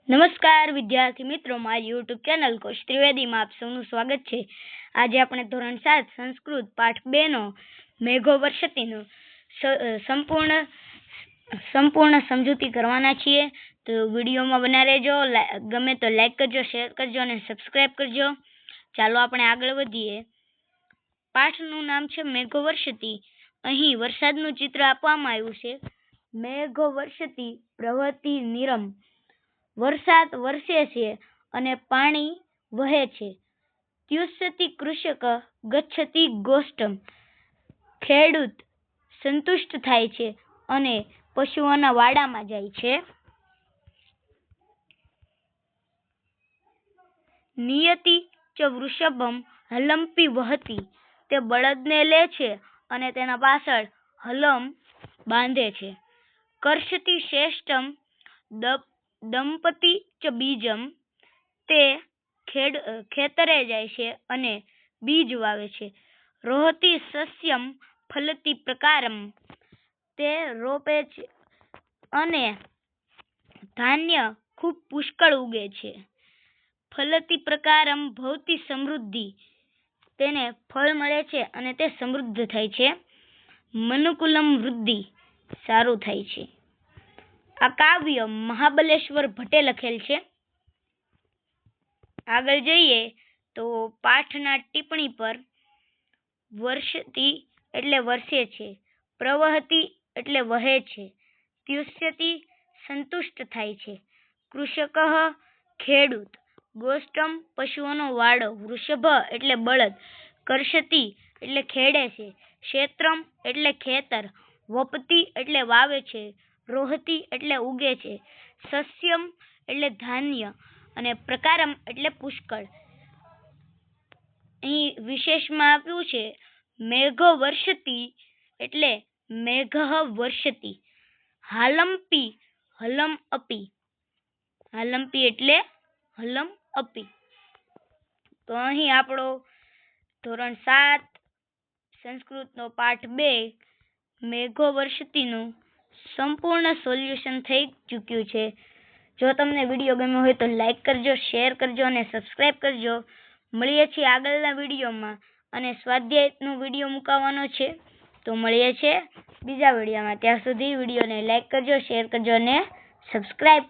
નમસ્કાર વિદ્યાર્થી મિત્રો, મારી યુટ્યુબ ચેનલ કૌશ ત્રિવેદીમાં આપ સૌનું સ્વાગત છે। આજે આપણે ધોરણ 7 સંસ્કૃત પાઠ 2 નો મેઘો વર્ષતીનો સંપૂર્ણ સમજૂતી કરવાના છીએ। તો વિડીયોમાં બના રહેજો। ગમે તો લાઈક કરજો, શેર કરજો અને સબસ્ક્રાઇબ કરજો। ચાલો આપણે આગળ વધીએ। પાઠનું નામ છે મેઘો વર્ષતી। અહીં વરસાદનું ચિત્ર આપવામાં આવ્યું છે। મેઘો વર્ષતી પ્રવહતિ નિરમ। વરસાદ વરસે છે અને પાણી વહે છે। ત્યુષ્યતિ કૃષક ગચ્છતિ ગોષ્ઠમ। ખેડૂત સંતુષ્ટ થાય છે અને પશુઓના વાડામાં જાય છે। નિયતિ ચ વૃષભમ હલંપી વહતી। તે બળદને લે છે અને તેના પાછળ હલમ બાંધે છે। કર્ષતિ શ્રેષ્ઠમ દંપતી ચ બીજમ। તે ખેતરે જાય છે અને બીજ વાવે છે। રોહતી સસ્યમ ફલતી પ્રકારમ। તે રોપે છે અને ધાન્ય ખૂબ પુષ્કળ ઉગે છે। ફલતી પ્રકારમ ભવતી સમૃદ્ધિ। તેને ફળ મળે છે અને તે સમૃદ્ધ થાય છે। મનુકુલમ વૃદ્ધિ, સારું થાય છે। આ કાવ્ય મહાબલેશ્વર ભટ્ટે લખેલ છે। આગળ જઈએ તો પાઠના ટિપ્પણી પર। વર્ષતી એટલે વરસે છે। પ્રવહતી એટલે વહે છે। ત્યુષ્યતિ સંતુષ્ટ થાય છે। કૃષક ખેડૂત। ગોષ્ઠમ પશુઓનો વાડો। વૃષભ એટલે બળદ। કર્ષતિ એટલે ખેડે છે। ક્ષેત્રમ એટલે ખેતર। વપતિ એટલે વાવે છે। રોહતી એટલે ઉગે છે। સસ્યમ એટલે ધાન્ય અને પ્રકારમ એટલે પુષ્કળ। અહીં વિશેષમાં આપ્યું છે મેઘો વર્ષતી એટલે મેઘ વર્ષતી। હાલંપી હલમ અપી। હાલંપી એટલે હલમ અપી। તો અહીં આપણો ધોરણ 7 સંસ્કૃતનો પાઠ 2 મેઘો વર્ષતીનું સંપૂર્ણ સોલ્યુશન થઈ ચૂક્યું છે। જો તમને વિડીયો ગમ્યો હોય તો લાઈક કરજો, શેર કરજો અને સબસ્ક્રાઇબ કરજો। મળીએ છીએ આગળના વિડીયોમાં અને સ્વાધ્યાયનો વિડીયો મુકાવવાનો છે, તો મળીએ છીએ બીજા વિડીયોમાં। ત્યાં સુધી વિડીયોને લાઈક કરજો, શેર કરજો અને સબસ્ક્રાઇબ